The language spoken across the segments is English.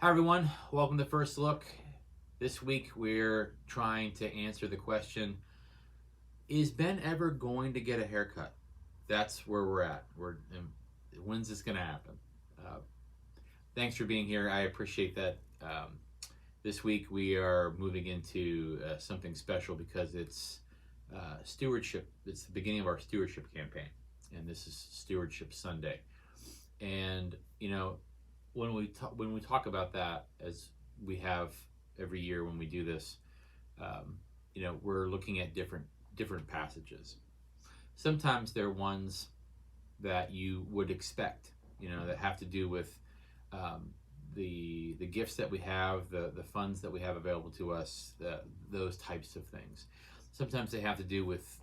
Hi, everyone. Welcome to First Look. This week, we're trying to answer the question: is Ben ever going to get a haircut? That's where we're at. When's this going to happen? Uh, Thanks for being here. I appreciate that. This week, we are moving into something special because it's stewardship. It's the beginning of our stewardship campaign, and this is Stewardship Sunday. And when we talk about that, as we have every year when we do this, um, we're looking at different passages. Sometimes they're ones that you would expect, that have to do with um, the gifts that we have, the funds that we have available to us, those types of things. Sometimes they have to do with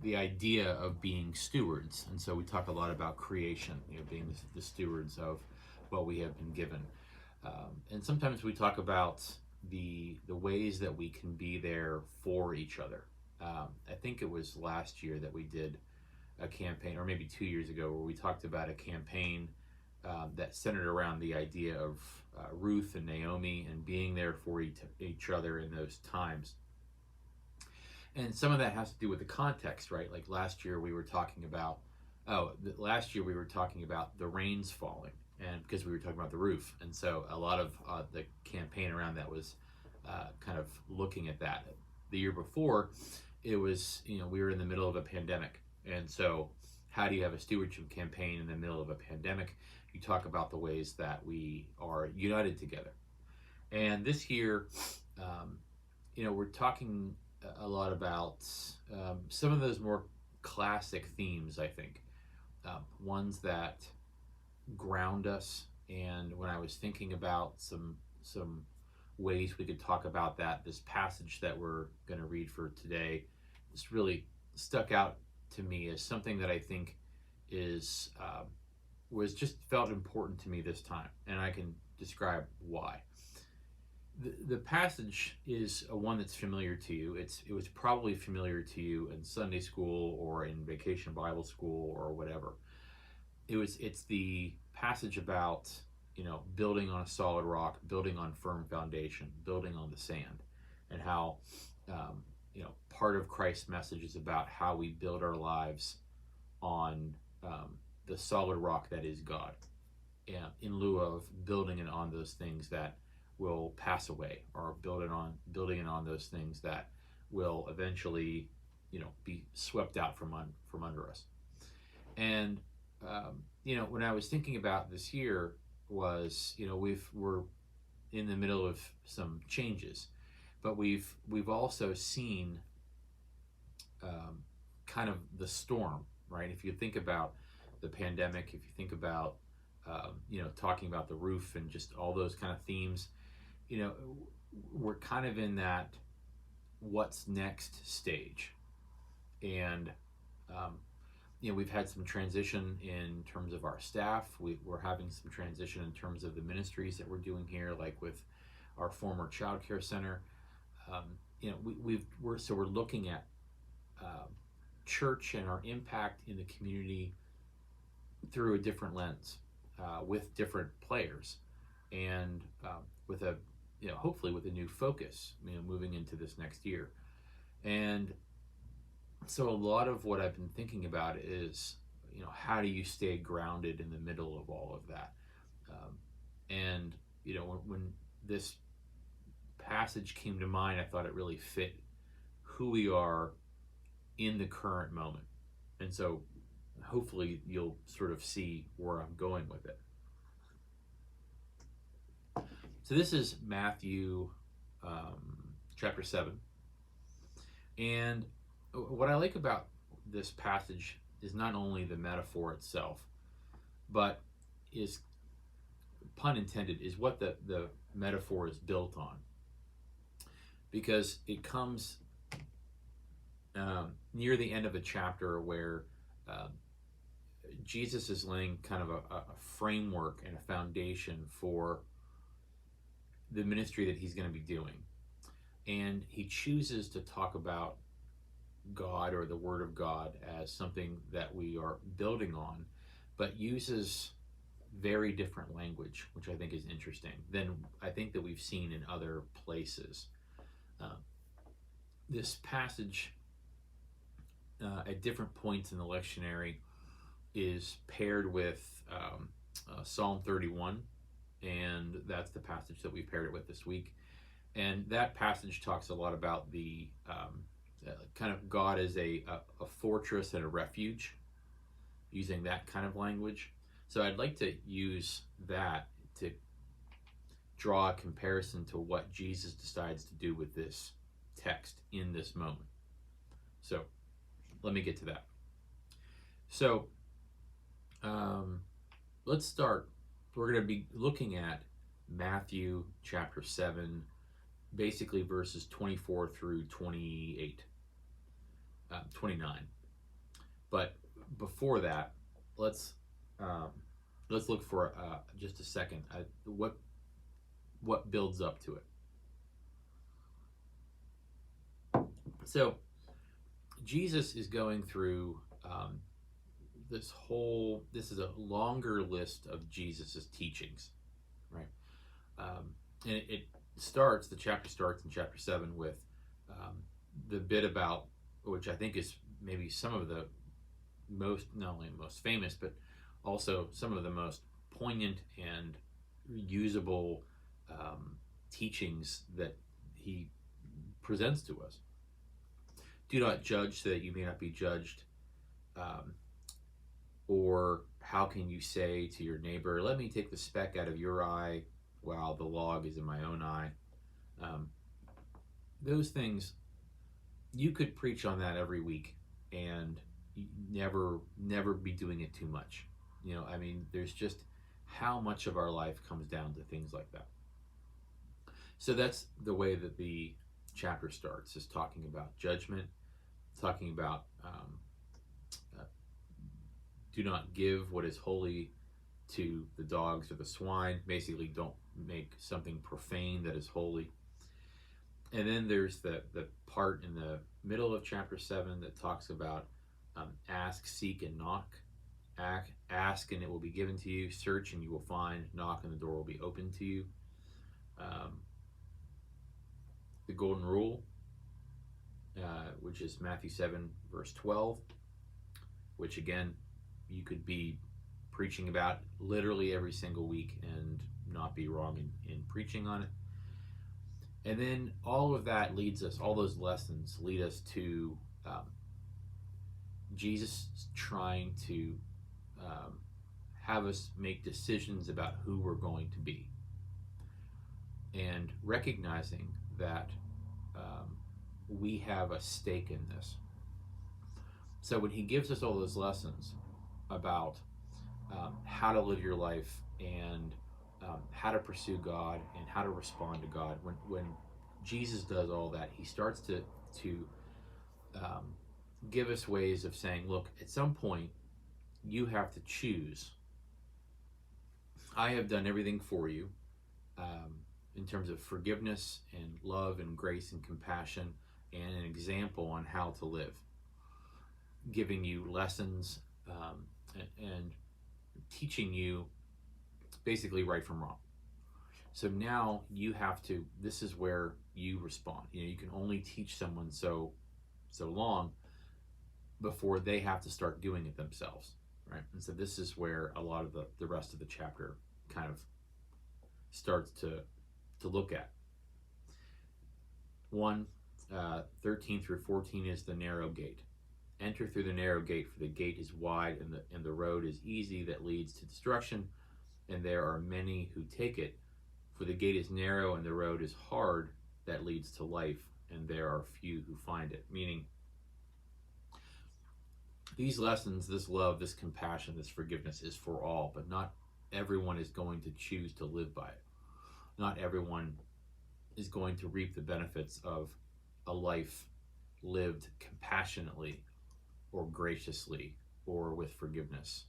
the idea of being stewards, and so we talk a lot about creation, being the stewards of what we have been given. And sometimes we talk about the ways that we can be there for each other. I think it was last year that we did a campaign, or maybe 2 years ago, where we talked about a campaign that centered around the idea of Ruth and Naomi and being there for each other in those times. And some of that has to do with the context, right? Like last year we were talking about the rains falling, and because we were talking about the roof, and so a lot of the campaign around that was kind of looking at that. The year before, it was we were in the middle of a pandemic, and so how do you have a stewardship campaign in the middle of a pandemic? You talk about the ways that we are united together. And this year, um, we're talking a lot about some of those more classic themes, I think, ones that ground us. And when I was thinking about some ways we could talk about that, this passage that we're going to read for today, this really stuck out to me as something that I think is was just felt important to me this time, and I can describe why. The passage is a one that's familiar to you. It was probably familiar to you in Sunday school or in vacation Bible school or whatever. It's the passage about building on a solid rock, building on firm foundation, building on the sand, and how part of Christ's message is about how we build our lives on the solid rock that is God, in lieu of building it on those things that will pass away, or building it on those things that will eventually be swept out from under us. And when I was thinking about this year, was we're in the middle of some changes, but we've also seen kind of the storm, right? If you think about the pandemic, if you think about talking about the roof and just all those kind of themes, you know, we're kind of in that what's next stage. And um, we've had some transition in terms of our staff. We're having some transition in terms of the ministries that we're doing here, like with our former child care center. We're looking at uh, church and our impact in the community through a different lens, with different players, and with a hopefully with a new focus, moving into this next year. And so a lot of what I've been thinking about is, how do you stay grounded in the middle of all of that? And when this passage came to mind, I thought it really fit who we are in the current moment. And so hopefully you'll sort of see where I'm going with it. So this is Matthew chapter 7. And what I like about this passage is not only the metaphor itself, but is, pun intended, is what the metaphor is built on. Because it comes near the end of a chapter where uh, Jesus is laying kind of a framework and a foundation for the ministry that he's going to be doing. And he chooses to talk about God or the Word of God as something that we are building on, but uses very different language, which I think is interesting than I think that we've seen in other places. Uh, this passage at different points in the lectionary is paired with Psalm 31, and that's the passage that we paired it with this week. And that passage talks a lot about the kind of God as a fortress and a refuge, using that kind of language. So I'd like to use that to draw a comparison to what Jesus decides to do with this text in this moment. So let me get to that. So let's start. We're going to be looking at Matthew chapter 7, basically verses 24 through 29. But before that, let's look for just a second what builds up to it. So Jesus is going through this is a longer list of Jesus's teachings, right? And the chapter starts in chapter 7 with the bit about, which I think is maybe some of the not only most famous, but also some of the most poignant and usable teachings that he presents to us. Do not judge so that you may not be judged. Or how can you say to your neighbor, let me take the speck out of your eye while the log is in my own eye? Those things, you could preach on that every week and never be doing it too much. I mean, there's just how much of our life comes down to things like that. So that's the way that the chapter starts, is talking about judgment, talking about do not give what is holy to the dogs or the swine. Basically, don't make something profane that is holy. And then there's the part in the middle of chapter 7 that talks about ask, seek, and knock. Ask and it will be given to you. Search and you will find. Knock and the door will be opened to you. The golden rule, which is Matthew 7 verse 12, which again you could be preaching about literally every single week and not be wrong in preaching on it. And then all of that all those lessons lead us to Jesus trying to have us make decisions about who we're going to be, and recognizing that we have a stake in this. So when he gives us all those lessons about how to live your life and how to pursue God and how to respond to God, when Jesus does all that, he starts to give us ways of saying, look, at some point you have to choose. I have done everything for you in terms of forgiveness and love and grace and compassion and an example on how to live, giving you lessons and teaching you basically right from wrong. So now you have to, this is where you respond. You can only teach someone so long before they have to start doing it themselves, right? And so this is where a lot of the rest of the chapter kind of starts to look at. 13 through 14 is the narrow gate. Enter through the narrow gate, for the gate is wide and the road is easy that leads to destruction, and there are many who take it. For the gate is narrow and the road is hard that leads to life, and there are few who find it. Meaning, these lessons, this love, this compassion, this forgiveness is for all, but not everyone is going to choose to live by it. Not everyone is going to reap the benefits of a life lived compassionately or graciously or with forgiveness,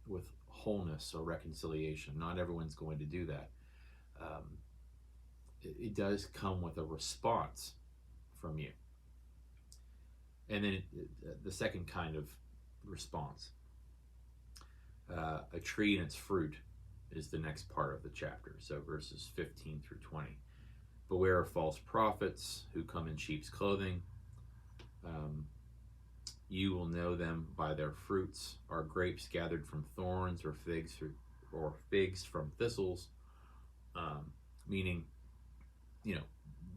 with wholeness or reconciliation. Not everyone's going to do that. It does come with a response from you. And then the second kind of response. A tree and its fruit is the next part of the chapter. So verses 15 through 20. Beware of false prophets who come in sheep's clothing. You will know them by their fruits. Are grapes gathered from thorns, or figs from thistles? Meaning,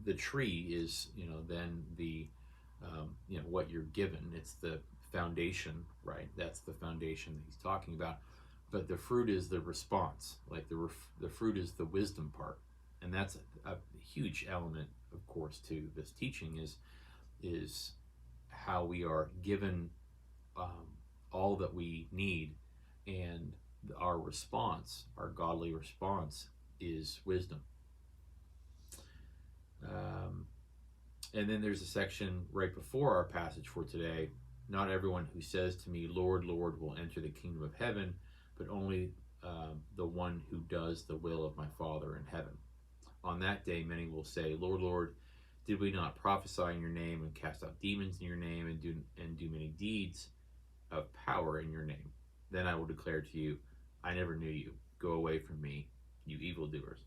the tree is, then the, what you're given. It's the foundation, right? That's the foundation that he's talking about. But the fruit is the response. Like the fruit is the wisdom part, and that's a huge element, of course, to this teaching is how we are given all that we need, and our response, our godly response, is wisdom. And then there's a section right before our passage for today. Not everyone who says to me, Lord, Lord, will enter the kingdom of heaven, but only the one who does the will of my Father in heaven. On that day, many will say, Lord, Lord, did we not prophesy in your name and cast out demons in your name and do many deeds of power in your name? Then I will declare to you, I never knew you. Go away from me, you evildoers.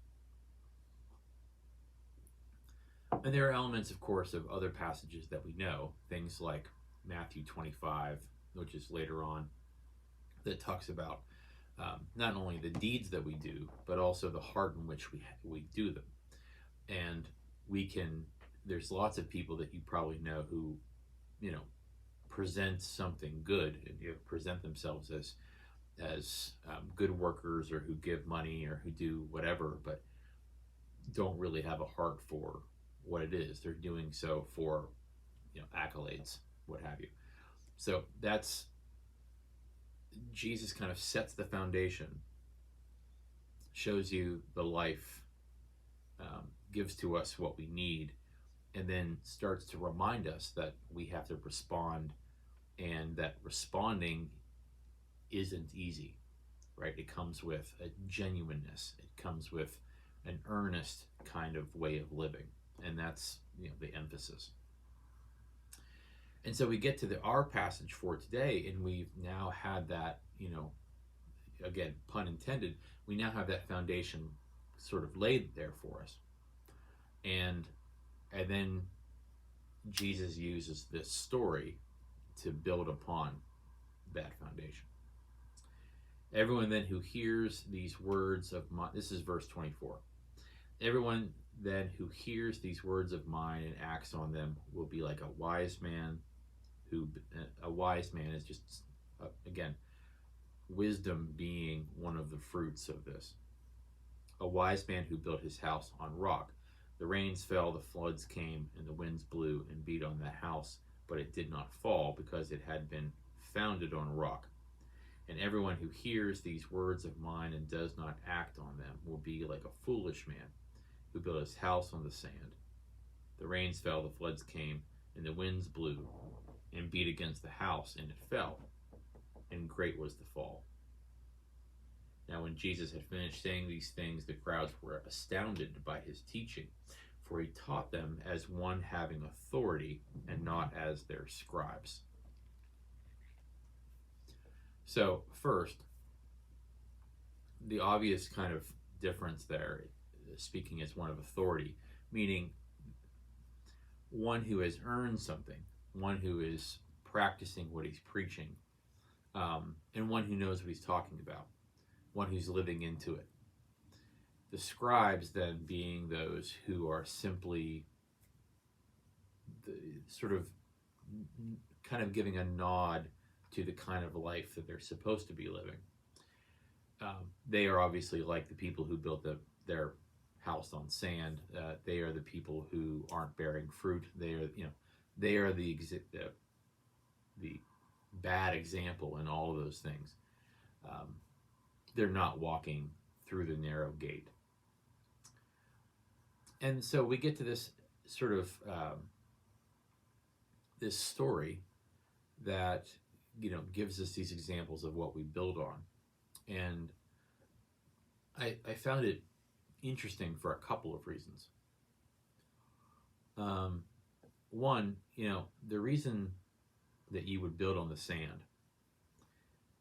And there are elements, of course, of other passages that we know, things like Matthew 25, which is later on, that talks about not only the deeds that we do, but also the heart in which we do them. And there's lots of people that you probably know who, present something good, and present themselves as good workers, or who give money, or who do whatever, but don't really have a heart for what it is. They're doing so for, accolades, what have you. So that's, Jesus kind of sets the foundation, shows you the life, gives to us what we need, and then starts to remind us that we have to respond, and that responding isn't easy, right? It comes with a genuineness. It comes with an earnest kind of way of living, and that's, the emphasis. And so we get to our passage for today, and we've now had that, again, pun intended, we now have that foundation sort of laid there for us. And then Jesus uses this story to build upon that foundation. Everyone then who hears these words of mine, this is verse 24. Everyone then who hears these words of mine and acts on them will be like a wise man a wise man is just, again, wisdom being one of the fruits of this. A wise man who built his house on rock. The rains fell, the floods came, and the winds blew and beat on that house, but it did not fall because it had been founded on rock. And everyone who hears these words of mine and does not act on them will be like a foolish man who built his house on the sand. The rains fell, the floods came, and the winds blew and beat against the house, and it fell, and great was the fall. Now when Jesus had finished saying these things, the crowds were astounded by his teaching, for he taught them as one having authority, and not as their scribes. So first, the obvious kind of difference there, speaking as one of authority, meaning one who has earned something, one who is practicing what he's preaching, and one who knows what he's talking about, one who's living into it. The scribes then being those who are simply sort of kind of giving a nod to the kind of life that they're supposed to be living. They are obviously like the people who built their house on sand. They are the people who aren't bearing fruit. They are the bad example in all of those things. They're not walking through the narrow gate. And so we get to this sort of this story that gives us these examples of what we build on. And I found it interesting for a couple of reasons. One, the reason that you would build on the sand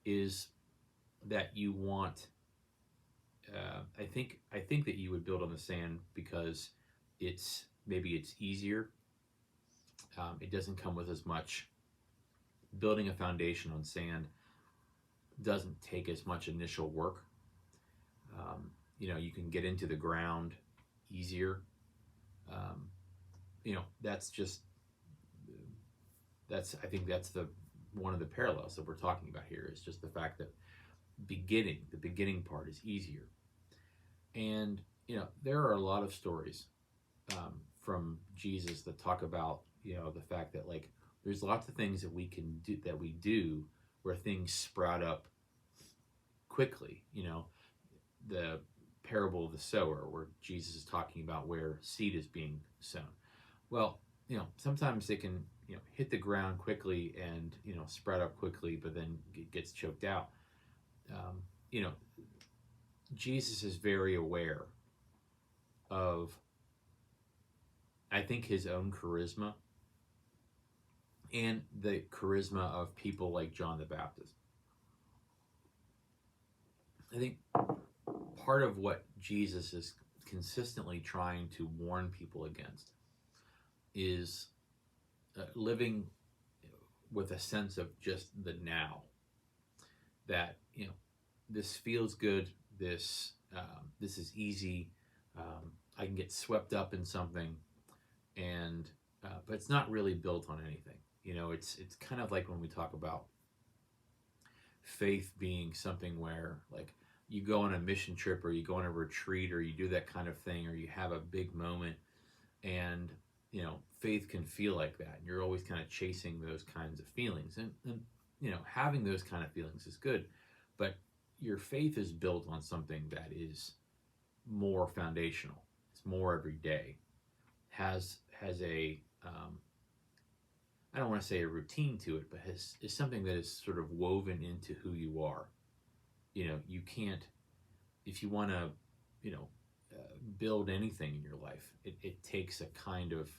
is that you want. I think that you would build on the sand because it's easier. It doesn't come with as much. Building a foundation on sand doesn't take as much initial work. You can get into the ground easier. Um, that's just that's I think that's the one of the parallels that we're talking about here is just the fact that the beginning part is easier. And there are a lot of stories from Jesus that talk about the fact that like there's lots of things that we do where things sprout up quickly. The parable of the sower where Jesus is talking about where seed is being sown. Well, sometimes they can hit the ground quickly and sprout up quickly, but then it gets choked out. Um, you know, Jesus is very aware of, I think, his own charisma and the charisma of people like John the Baptist. I think part of what Jesus is consistently trying to warn people against is living with a sense of just the now. That this feels good. This is easy. I can get swept up in something, and but it's not really built on anything. It's kind of like when we talk about faith being something where like you go on a mission trip or you go on a retreat or you do that kind of thing or you have a big moment, and faith can feel like that. You're always kind of chasing those kinds of feelings, and having those kind of feelings is good, but your faith is built on something that is more foundational. It's more every day. Has a I don't want to say a routine to it, but is something that is sort of woven into who you are. You can't, if you want to, build anything in your life, it takes a kind of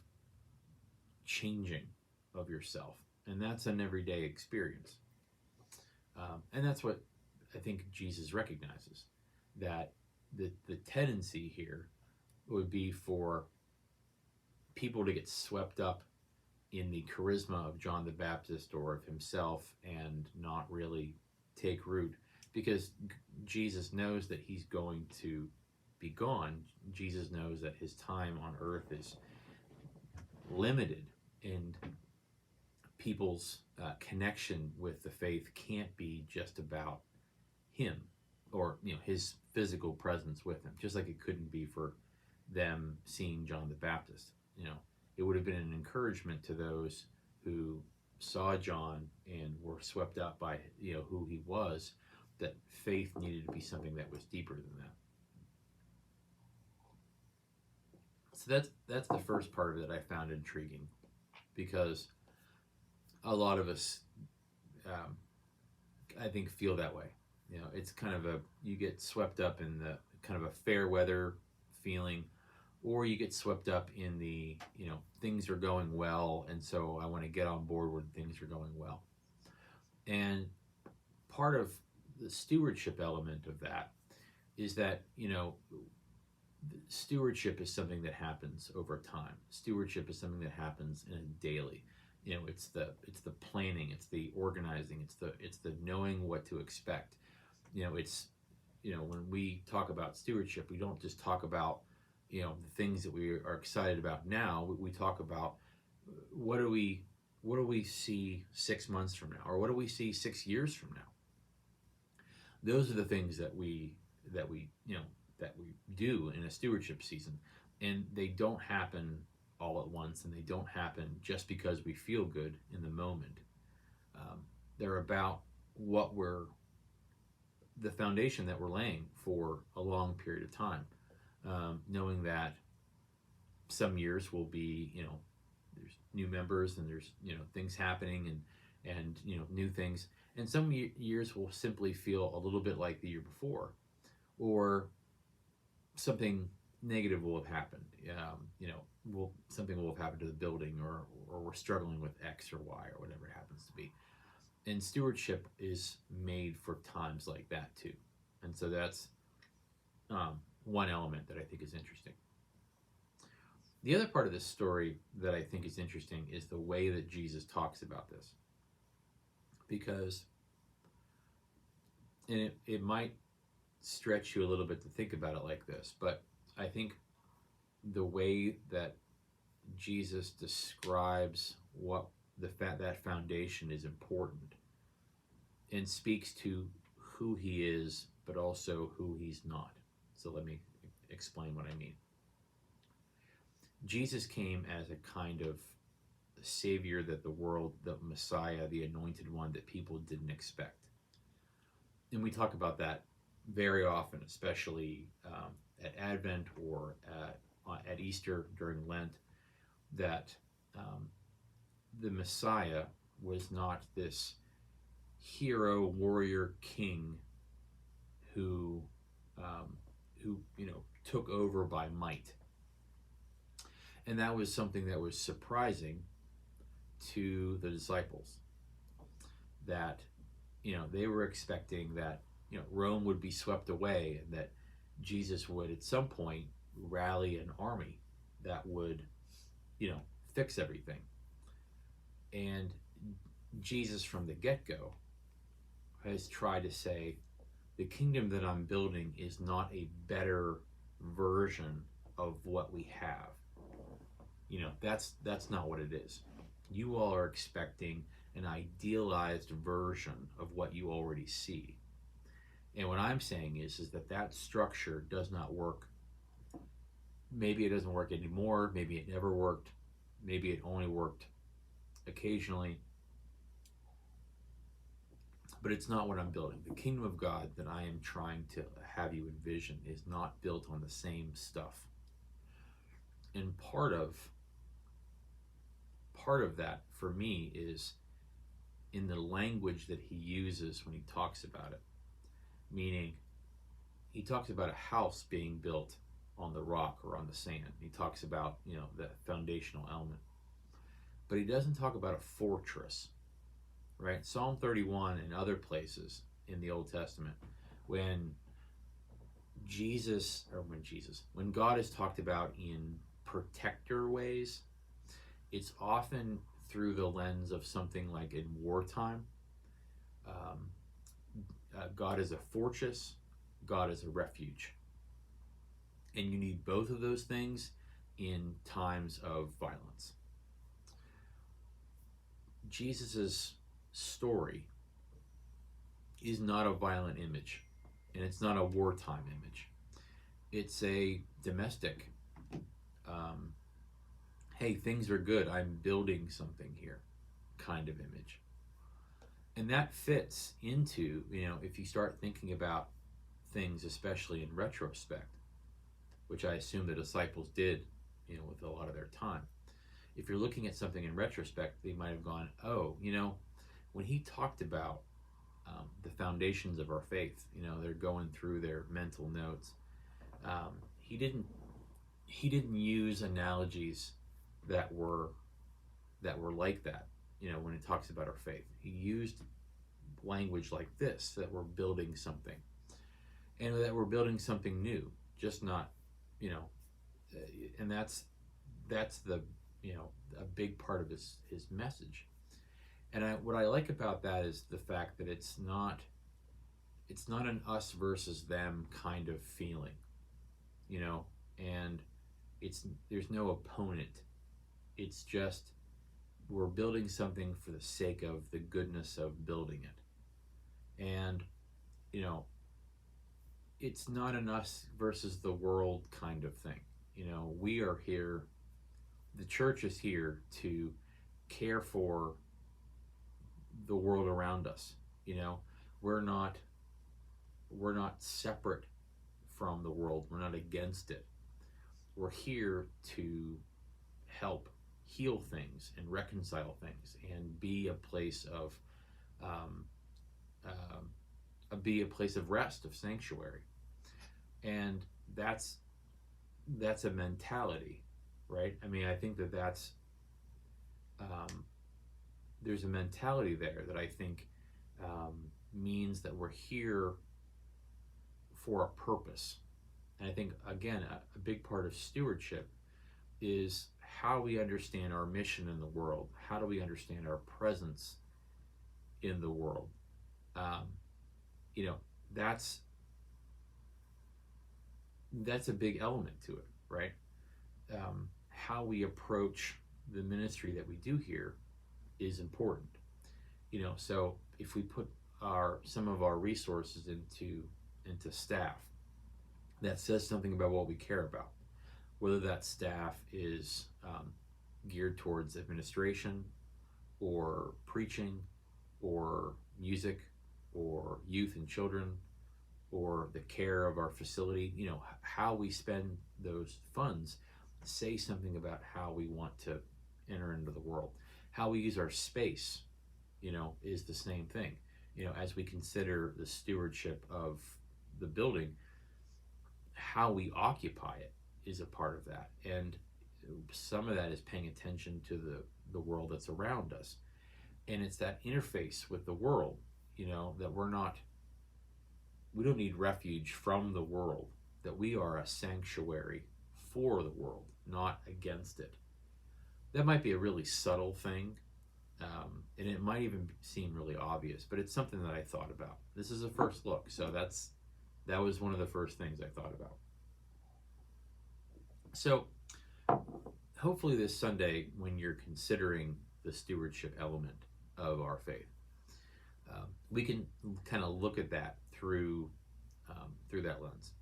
changing of yourself, and that's an everyday experience. And that's what I think Jesus recognizes, that the tendency here would be for people to get swept up in the charisma of John the Baptist or of himself and not really take root, because Jesus knows that he's going to be gone. Jesus knows that his time on earth is limited, and people's connection with the faith can't be just about him or his physical presence with them, just like it couldn't be for them seeing John the Baptist. It would have been an encouragement to those who saw John and were swept up by who he was, that faith needed to be something that was deeper than that. So that's the first part of it I found intriguing, because a lot of us, I think, feel that way. It's kind of you get swept up in the kind of a fair weather feeling, or you get swept up in the things are going well, and so I want to get on board when things are going well. And part of the stewardship element of that is that stewardship is something that happens over time. Stewardship is something that happens in a daily. It's the planning, it's the organizing, it's the knowing what to expect. It's when we talk about stewardship, we don't just talk about the things that we are excited about now. We talk about what do we see 6 months from now, or what do we see 6 years from now. Those are the things that we do in a stewardship season, and they don't happen all at once, and they don't happen just because we feel good in the moment. They're about the foundation that we're laying for a long period of time, knowing that some years will be, there's new members and there's things happening and new things, and some years will simply feel a little bit like the year before, or something negative will have happened. Something will have happened to the building, or we're struggling with X or Y or whatever it happens to be. And stewardship is made for times like that too. And so that's one element that I think is interesting. The other part of this story that I think is interesting is the way that Jesus talks about this. Because, and it might stretch you a little bit to think about it like this, but I think the way that Jesus describes what that foundation is important and speaks to who he is, but also who he's not. So let me explain what I mean. Jesus came as a kind of savior that the world, the Messiah, the anointed one that people didn't expect. And we talk about that very often, especially at Advent or at Easter during Lent, that the Messiah was not this hero, warrior, king who took over by might. And that was something that was surprising to the disciples, that they were expecting that Rome would be swept away and that Jesus would at some point rally an army that would fix everything. And Jesus from the get-go has tried to say, the kingdom that I'm building is not a better version of what we have. That's not what it is. You all are expecting an idealized version of what you already see. And what I'm saying is that structure does not work. Maybe it doesn't work anymore. Maybe it never worked. Maybe it only worked occasionally. But it's not what I'm building. The kingdom of God that I am trying to have you envision is not built on the same stuff. And part of that for me is in the language that he uses when he talks about it. Meaning, he talks about a house being built on the rock or on the sand. He talks about, the foundational element. But he doesn't talk about a fortress, right? Psalm 31 and other places in the Old Testament, when God is talked about in protector ways, it's often through the lens of something like in wartime. God is a fortress, God is a refuge. And you need both of those things in times of violence. Jesus's story is not a violent image, and it's not a wartime image. It's a domestic, hey, things are good, I'm building something here kind of image. And that fits into, if you start thinking about things, especially in retrospect, which I assume the disciples did, with a lot of their time. If you're looking at something in retrospect, they might have gone, oh, when he talked about the foundations of our faith, they're going through their mental notes. He didn't use analogies that were like that. When it talks about our faith, he used language like this, that we're building something, and that we're building something new, just not, and that's the, a big part of his message. And what I like about that is the fact that it's not an us versus them kind of feeling, and there's no opponent. It's just, we're building something for the sake of the goodness of building it. And, it's not an us versus the world kind of thing. We are here, the church is here to care for the world around us. We're not separate from the world. We're not against it. We're here to help heal things and reconcile things and be a place of rest, of sanctuary. And that's a mentality, right? I mean, I think that's there's a mentality there that I think means that we're here for a purpose. And I think, again, a big part of stewardship is how we understand our mission in the world. How do we understand our presence in the world? Um, you know, that's that's a big element to it, right? How we approach the ministry that we do here is important. So if we put our some of our resources into staff, that says something about what we care about. Whether that staff is geared towards administration, or preaching, or music, or youth and children, or the care of our facility, how we spend those funds say something about how we want to enter into the world. How we use our space, is the same thing. As we consider the stewardship of the building, how we occupy it is a part of that. And some of that is paying attention to the world that's around us. And it's that interface with the world, that we don't need refuge from the world, that we are a sanctuary for the world, not against it. That might be a really subtle thing, and it might even seem really obvious, but it's something that I thought about. This is a first look, so that was one of the first things I thought about. So hopefully this Sunday, when you're considering the stewardship element of our faith, we can kind of look at that through that lens.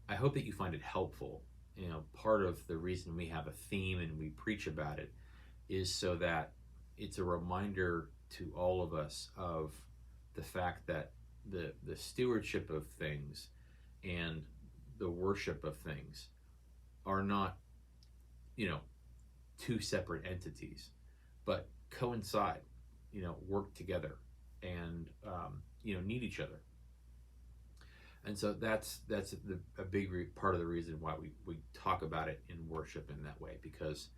I hope that you find it helpful. Part of the reason we have a theme and we preach about it is so that it's a reminder to all of us of the fact that the stewardship of things and the worship of things are not, two separate entities, but coincide, work together, and need each other. And so that's a big part of the reason why we talk about it in worship in that way, because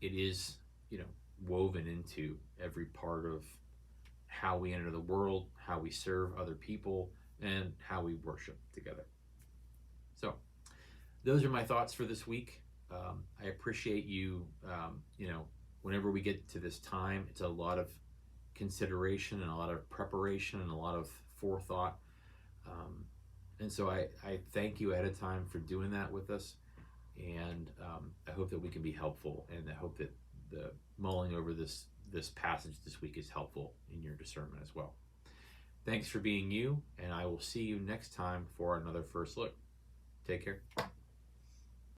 it is woven into every part of how we enter the world, how we serve other people, and how we worship together. So those are my thoughts for this week. I appreciate you. Whenever we get to this time, it's a lot of consideration and a lot of preparation and a lot of forethought. And so I thank you ahead of time for doing that with us. And I hope that we can be helpful, and I hope that the mulling over this passage this week is helpful in your discernment as well. Thanks for being you, and I will see you next time for another First Look. Take care.